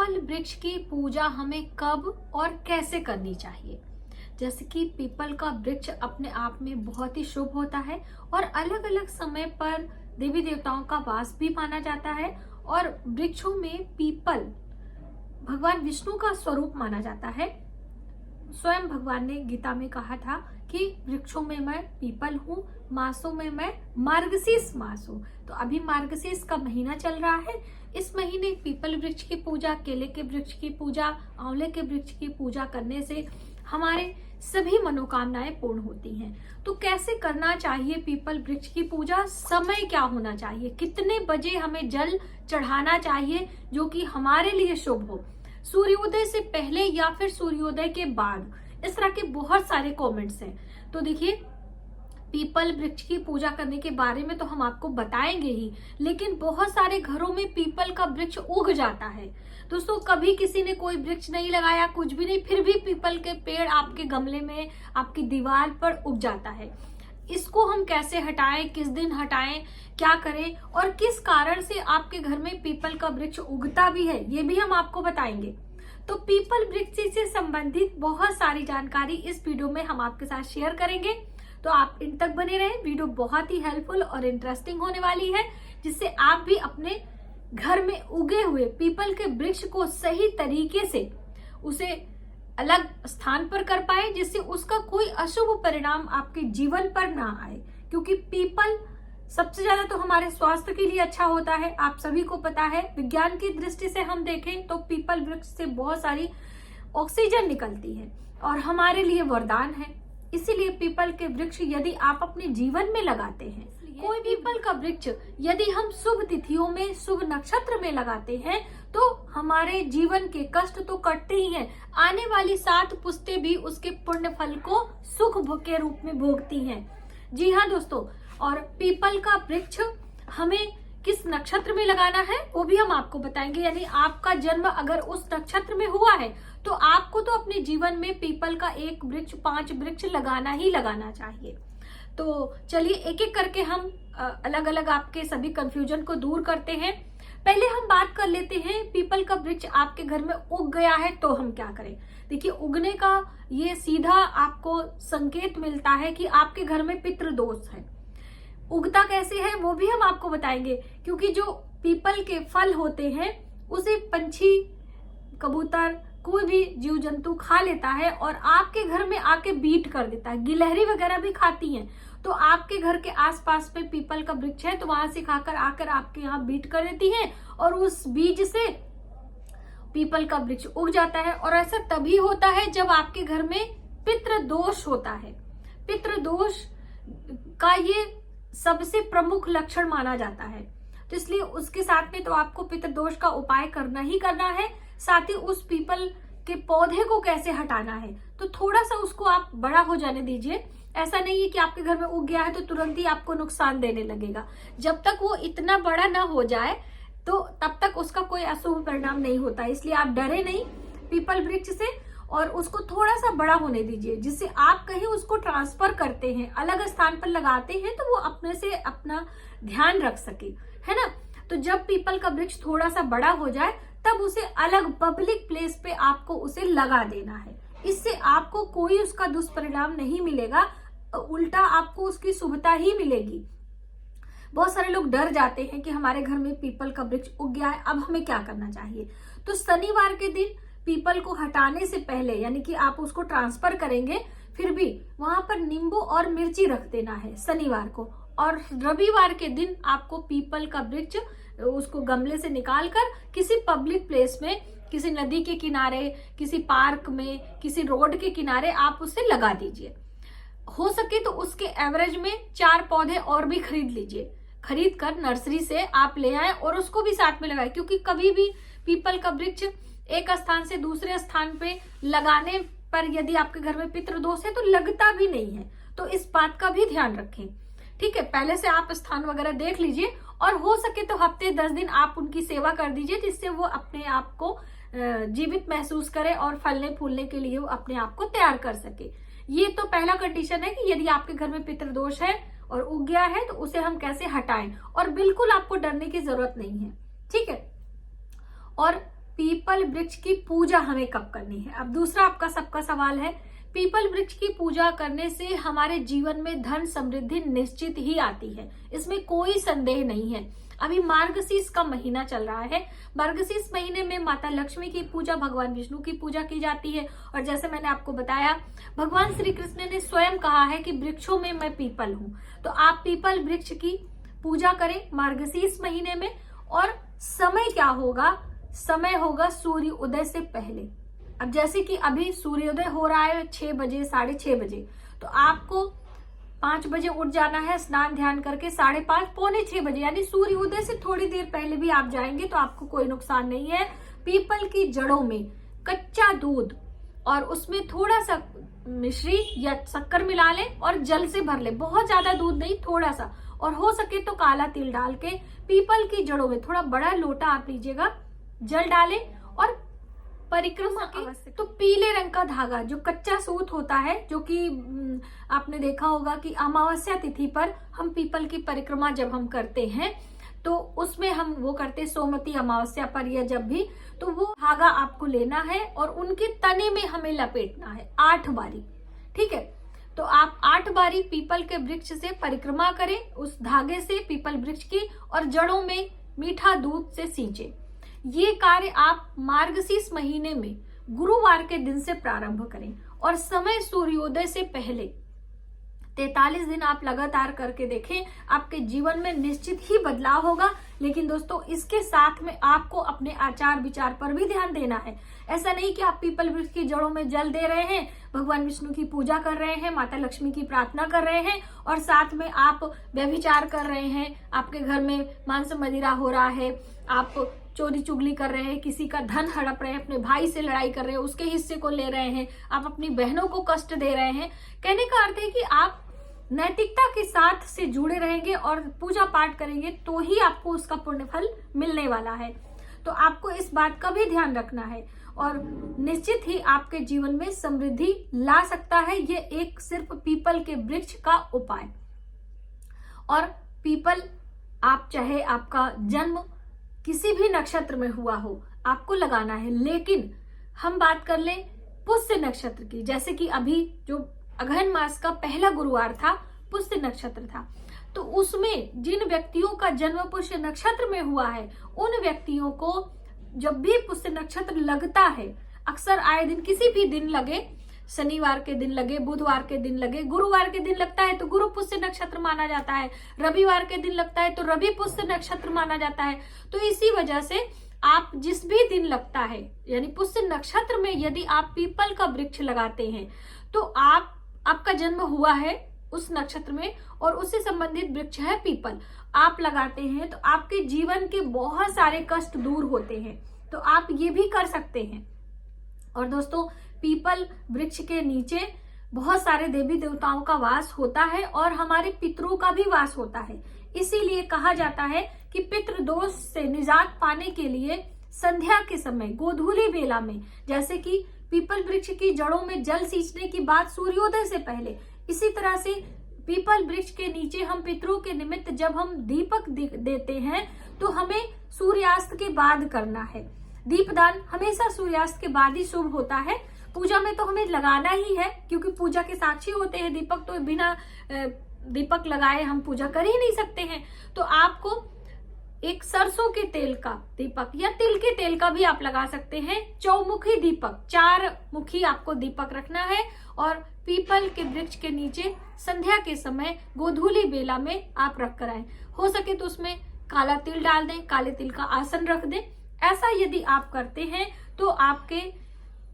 People वृक्ष की पूजा हमें कब और कैसे करनी चाहिए। जैसे कि पीपल का वृक्ष अपने आप में बहुत ही शुभ होता है और अलग अलग समय पर देवी देवताओं का वास भी माना जाता है। और वृक्षों में पीपल भगवान विष्णु का स्वरूप माना जाता है। स्वयं भगवान ने गीता में कहा था कि वृक्षों में मैं पीपल हूँ, मासों में मैं मार्गशीर्ष मास हूँ। तो अभी मार्गशीर्ष का महीना चल रहा है। इस महीने पीपल वृक्ष की पूजा, केले के वृक्ष की पूजा, आंवले के वृक्ष की पूजा करने से हमारे सभी मनोकामनाएं पूर्ण होती हैं। तो कैसे करना चाहिए पीपल वृक्ष की पूजा, समय क्या होना चाहिए, कितने बजे हमें जल चढ़ाना चाहिए जो कि हमारे लिए शुभ हो, सूर्योदय से पहले या फिर सूर्योदय के बाद, इस तरह के बहुत सारे कमेंट्स हैं। तो देखिए, पीपल वृक्ष की पूजा करने के बारे में तो हम आपको बताएंगे ही, लेकिन बहुत सारे घरों में पीपल का वृक्ष उग जाता है। दोस्तों, कभी किसी ने कोई वृक्ष नहीं लगाया, कुछ भी नहीं, फिर भी पीपल के पेड़ आपके गमले में, आपकी दीवार पर उग जाता है। इसको हम कैसे हटाएं, किस दिन हटाएं, क्या करें और किस कारण से आपके घर में पीपल का वृक्ष उगता भी है, ये भी हम आपको बताएंगे। तो पीपल वृक्ष से संबंधित बहुत सारी जानकारी इस वीडियो में हम आपके साथ शेयर करेंगे। तो आप इन तक बने रहें, वीडियो बहुत ही हेल्पफुल और इंटरेस्टिंग होने वाली है, जिससे आप भी अपने घर में उगे हुए पीपल के वृक्ष को सही तरीके से उसे अलग स्थान पर कर पाए, जिससे उसका कोई अशुभ परिणाम आपके जीवन पर ना आए। क्योंकि पीपल सबसे ज्यादा तो हमारे स्वास्थ्य के लिए अच्छा होता है, आप सभी को पता है। विज्ञान की दृष्टि से हम देखें तो पीपल वृक्ष से बहुत सारी ऑक्सीजन निकलती है और हमारे लिए वरदान है। इसीलिए पीपल के वृक्ष यदि आप अपने जीवन में लगाते हैं, कोई पीपल का वृक्ष यदि हम शुभ तिथियों में, शुभ नक्षत्र में लगाते हैं, तो हमारे जीवन के कष्ट तो कटते ही हैं, आने वाली 7 पुश्तें भी उसके पुण्य फल को सुख के रूप में भोगती हैं। जी हाँ दोस्तों, और पीपल का वृक्ष हमें किस नक्षत्र में लगाना है वो भी हम आपको बताएंगे। यानी आपका जन्म अगर उस नक्षत्र में हुआ है तो आपको तो अपने जीवन में पीपल का 1 वृक्ष, 5 वृक्ष लगाना ही लगाना चाहिए। तो चलिए एक एक करके हम अलग अलग आपके सभी कंफ्यूजन को दूर करते हैं। पहले हम बात कर लेते हैं, पीपल का वृक्ष आपके घर में उग गया है तो हम क्या करें। देखिए, उगने का ये सीधा आपको संकेत मिलता है कि आपके घर में पितृदोष है। उगता कैसे है वो भी हम आपको बताएंगे, क्योंकि जो पीपल के फल होते हैं उसे पंछी, कबूतर, कोई भी जीव जंतु खा लेता है और आपके घर में आके बीट कर देता है। गिलहरी वगैरह भी खाती हैं। तो आपके घर के आसपास में पीपल का वृक्ष है तो वहां से खाकर आकर आपके यहाँ बीट कर देती है और उस बीज से पीपल का वृक्ष उग जाता है। और ऐसा तभी होता है जब आपके घर में पितृदोष होता है। पितृदोष का ये सबसे प्रमुख लक्षण माना जाता है। तो इसलिए उसके साथ में तो आपको पितृदोष का उपाय करना ही करना है। साथ ही उस पीपल के पौधे को कैसे हटाना है, तो थोड़ा सा उसको आप बड़ा हो जाने दीजिए। ऐसा नहीं है कि आपके घर में उग गया है तो तुरंत ही आपको नुकसान देने लगेगा। जब तक वो इतना बड़ा ना हो जाए तो तब तक उसका कोई अशुभ परिणाम नहीं होता। इसलिए आप डरे नहीं पीपल वृक्ष से और उसको थोड़ा सा बड़ा होने दीजिए, जिससे आप कहीं उसको ट्रांसफर करते हैं, अलग स्थान पर लगाते हैं तो वो अपने से अपना ध्यान रख सके, है ना। तो जब पीपल का वृक्ष थोड़ा सा बड़ा हो जाए तब उसे अलग पब्लिक प्लेस पे आपको उसे लगा देना है। इससे आपको कोई उसका दुष्परिणाम नहीं मिलेगा, उल्टा आपको उसकी शुभता ही मिलेगी। बहुत सारे लोग डर जाते हैं कि हमारे घर में पीपल का वृक्ष उग गया है, अब हमें क्या करना चाहिए। तो शनिवार के दिन पीपल को हटाने से पहले, यानी कि आप उसको ट्रांसफर करेंगे, फिर भी वहां पर नींबू और मिर्ची रख देना है शनिवार को। और रविवार के दिन आपको पीपल का वृक्ष उसको गमले से निकालकर किसी पब्लिक प्लेस में, किसी नदी के किनारे, किसी पार्क में, किसी रोड के किनारे आप उसे लगा दीजिए। हो सके तो उसके एवरेज में 4 पौधे और भी खरीद लीजिए। खरीद कर नर्सरी से आप ले आए और उसको भी साथ में लगाए, क्योंकि कभी भी पीपल का वृक्ष एक स्थान से दूसरे स्थान पे लगाने पर यदि आपके घर में पितृदोष है तो लगता भी नहीं है। तो इस बात का भी ध्यान रखें, ठीक है। पहले से आप स्थान वगैरह देख लीजिए और हो सके तो हफ्ते 10 दिन आप उनकी सेवा कर दीजिए, जिससे वो अपने आप को जीवित महसूस करे और फलने फूलने के लिए वो अपने आप को तैयार कर सके। ये तो पहला कंडीशन है कि यदि आपके घर में पितृदोष है और उग गया है तो उसे हम कैसे हटाएं, और बिल्कुल आपको डरने की जरूरत नहीं है, ठीक है। और पीपल वृक्ष की पूजा हमें कब करनी है। अब दूसरा आपका सबका सवाल है, पीपल वृक्ष की पूजा करने से हमारे जीवन में धन समृद्धि निश्चित ही आती है, इसमें कोई संदेह नहीं है। अभी मार्गशीर्ष का महीना चल रहा है। मार्गशीर्ष महीने में माता लक्ष्मी की पूजा, भगवान विष्णु की पूजा की जाती है। और जैसे मैंने आपको बताया, भगवान श्री कृष्ण ने स्वयं कहा है कि वृक्षों में मैं पीपल हूँ। तो आप पीपल वृक्ष की पूजा करें मार्गशीर्ष महीने में। और समय क्या होगा, समय होगा सूर्य उदय से पहले। अब जैसे कि अभी सूर्योदय हो रहा है 6 बजे, 6:30 बजे, तो आपको 5 बजे उठ जाना है, स्नान ध्यान करके 5:30, पौने 6 बजे, यानी सूर्य उदय से थोड़ी देर पहले भी आप जाएंगे तो आपको कोई नुकसान नहीं है। पीपल की जड़ों में कच्चा दूध और उसमें थोड़ा सा मिश्री या शक्कर मिला लें और जल से भर लें, बहुत ज्यादा दूध नहीं, थोड़ा सा, और हो सके तो काला तिल डाल के पीपल की जड़ों में थोड़ा बड़ा लोटा आप लीजिएगा, जल डालें और परिक्रमा की। तो पीले रंग का धागा, जो कच्चा सूत होता है, जो कि आपने देखा होगा कि अमावस्या तिथि पर हम पीपल की परिक्रमा जब हम करते हैं तो उसमें हम वो करते हैं, सोमवती अमावस्या पर या जब भी, तो वो धागा आपको लेना है और उनके तने में हमें लपेटना है 8 बारी। ठीक है, तो आप 8 बारी पीपल के वृक्ष से परिक्रमा करें उस धागे से पीपल वृक्ष की, और जड़ों में मीठा दूध से सींचे। ये कार्य आप मार्गशीर्ष महीने में गुरुवार के दिन से प्रारंभ करें और समय सूर्योदय से पहले 43 दिन आप लगातार करके देखें, आपके जीवन में निश्चित ही बदलाव होगा। लेकिन दोस्तों, इसके साथ में आपको अपने आचार विचार पर भी ध्यान देना है। ऐसा नहीं कि आप पीपल वृक्ष की जड़ों में जल दे रहे हैं, भगवान विष्णु की पूजा कर रहे हैं, माता लक्ष्मी की प्रार्थना कर रहे हैं और साथ में आप व्यभिचार कर रहे हैं, आपके घर में मांस मदिरा हो रहा है, आप चोरी चुगली कर रहे हैं, किसी का धन हड़प रहे हैं, अपने भाई से लड़ाई कर रहे हैं, उसके हिस्से को ले रहे हैं, आप अपनी बहनों को कष्ट दे रहे हैं। कहने का अर्थ है कि आप नैतिकता के साथ से जुड़े रहेंगे और पूजा पाठ करेंगे तो ही आपको उसका पुण्य फल मिलने वाला है। तो आपको इस बात का भी ध्यान रखना है और निश्चित ही आपके जीवन में समृद्धि ला सकता है ये एक सिर्फ पीपल के वृक्ष का उपाय। और पीपल, आप चाहे आपका जन्म किसी भी नक्षत्र में हुआ हो, आपको लगाना है। लेकिन हम बात कर लें पुष्य नक्षत्र की, जैसे कि अभी जो अगहन मास का पहला गुरुवार था, पुष्य नक्षत्र था, तो उसमें जिन व्यक्तियों का जन्म पुष्य नक्षत्र में हुआ है, उन व्यक्तियों को जब भी पुष्य नक्षत्र लगता है, अक्सर आए दिन, किसी भी दिन लगे, शनिवार के दिन लगे, बुधवार के दिन लगे, गुरुवार के दिन लगता है तो गुरु पुष्य नक्षत्र माना जाता है, रविवार के दिन लगता है तो रवि पुष्य नक्षत्र माना जाता है। तो इसी वजह से आप जिस भी दिन लगता है, यानी पुष्य नक्षत्र में यदि आप पीपल का वृक्ष लगाते हैं तो आपका जन्म हुआ है उस नक्षत्र में और उससे संबंधित वृक्ष है पीपल, आप लगाते हैं तो आपके जीवन के बहुत सारे कष्ट दूर होते हैं। तो आप ये भी कर सकते हैं। और दोस्तों, पीपल वृक्ष के नीचे बहुत सारे देवी देवताओं का वास होता है और हमारे पितरों का भी वास होता है। इसीलिए कहा जाता है कि पितृ दोष से निजात पाने के लिए संध्या के समय, गोधूली बेला में, जैसे कि पीपल वृक्ष की जड़ों में जल सींचने की बात सूर्योदय से पहले, इसी तरह से पीपल वृक्ष के नीचे हम पितरों के निमित्त जब हम दीपक देते हैं तो हमें सूर्यास्त के बाद करना है। दीपदान हमेशा सूर्यास्त के बाद ही शुभ होता है। पूजा में तो हमें लगाना ही है क्योंकि पूजा के साक्षी होते हैं दीपक, तो बिना दीपक लगाए हम पूजा कर ही नहीं सकते हैं। तो आपको एक सरसों के तेल का दीपक या तिल के तेल का भी आप लगा सकते हैं। चौमुखी दीपक, 4 मुखी आपको दीपक रखना है और पीपल के वृक्ष के नीचे संध्या के समय गोधूली बेला में आप रख कर आए। हो सके तो उसमें काला तिल डाल दें, काले तिल का आसन रख दें। ऐसा यदि आप करते हैं तो आपके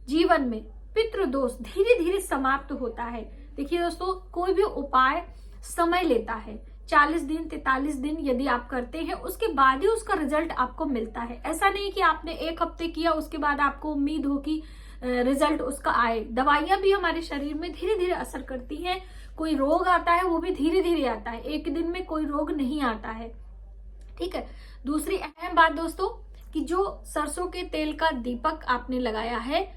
जीवन में पितृदोष धीरे धीरे समाप्त होता है। देखिए दोस्तों, कोई भी उपाय समय लेता है। 40 दिन 43 दिन यदि आप करते हैं उसके बाद ही उसका रिजल्ट आपको मिलता है। ऐसा नहीं कि आपने 1 हफ्ते किया उसके बाद आपको उम्मीद हो कि रिजल्ट उसका आए। दवाइयां भी हमारे शरीर में धीरे धीरे असर करती हैं। कोई रोग आता है वो भी धीरे धीरे आता है, एक दिन में कोई रोग नहीं आता है। ठीक है। दूसरी अहम बात दोस्तों कि जो सरसों के तेल का दीपक आपने लगाया है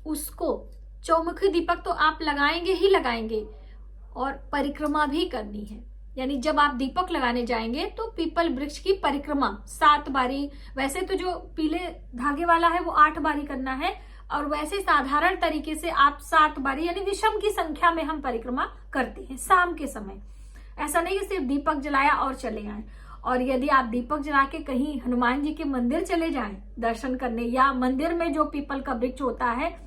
उसको, चौमुखी दीपक तो आप लगाएंगे ही लगाएंगे और परिक्रमा भी करनी है। यानी जब आप दीपक लगाने जाएंगे तो पीपल वृक्ष की परिक्रमा 7 बारी, वैसे तो जो पीले धागे वाला है वो 8 बारी करना है, और वैसे साधारण तरीके से आप 7 बारी यानी विषम की संख्या में हम परिक्रमा करते हैं शाम के समय। ऐसा नहीं कि सिर्फ दीपक जलाया और चले आए। और यदि आप दीपक जला के कहीं हनुमान जी के मंदिर चले जाएं दर्शन करने, या मंदिर में जो पीपल का वृक्ष होता है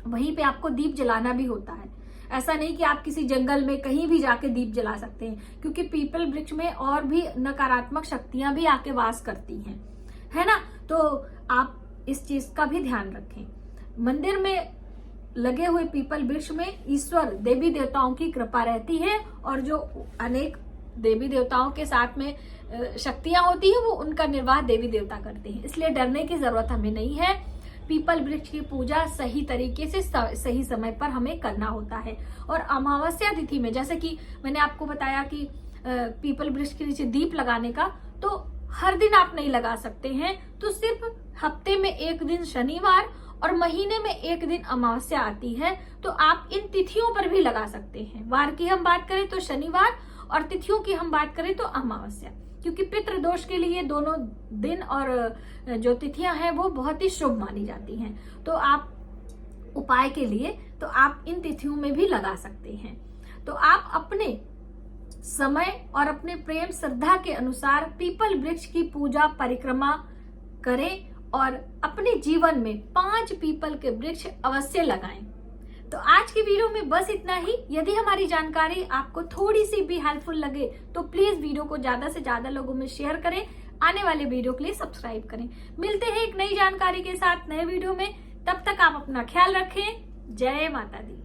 वहीं पे आपको दीप जलाना भी होता है। ऐसा नहीं कि आप किसी जंगल में कहीं भी जाके दीप जला सकते हैं, क्योंकि पीपल वृक्ष में और भी नकारात्मक शक्तियां भी आके वास करती हैं, है ना। तो आप इस चीज का भी ध्यान रखें। मंदिर में लगे हुए पीपल वृक्ष में ईश्वर देवी देवताओं की कृपा रहती है, और जो अनेक देवी देवताओं के साथ में शक्तियां होती है वो उनका निर्वाह देवी देवता करते हैं, इसलिए डरने की जरूरत हमें नहीं है। पीपल वृक्ष की पूजा सही तरीके से सही समय पर हमें करना होता है। और अमावस्या तिथि में, जैसे कि मैंने आपको बताया कि पीपल वृक्ष के नीचे दीप लगाने का, तो हर दिन आप नहीं लगा सकते हैं, तो सिर्फ हफ्ते में एक दिन शनिवार और महीने में एक दिन अमावस्या आती है, तो आप इन तिथियों पर भी लगा सकते हैं। वार की हम बात करें तो शनिवार, और तिथियों की हम बात करें तो अमावस्या, क्योंकि पितृदोष के लिए दोनों दिन और जो तिथियां हैं वो बहुत ही शुभ मानी जाती हैं। तो आप उपाय के लिए तो आप इन तिथियों में भी लगा सकते हैं। तो आप अपने समय और अपने प्रेम श्रद्धा के अनुसार पीपल वृक्ष की पूजा परिक्रमा करें, और अपने जीवन में 5 पीपल के वृक्ष अवश्य लगाएं। तो आज की वीडियो में बस इतना ही। यदि हमारी जानकारी आपको थोड़ी सी भी हेल्पफुल लगे तो प्लीज वीडियो को ज्यादा से ज्यादा लोगों में शेयर करें, आने वाले वीडियो के लिए सब्सक्राइब करें। मिलते हैं एक नई जानकारी के साथ नए वीडियो में, तब तक आप अपना ख्याल रखें। जय माता दी।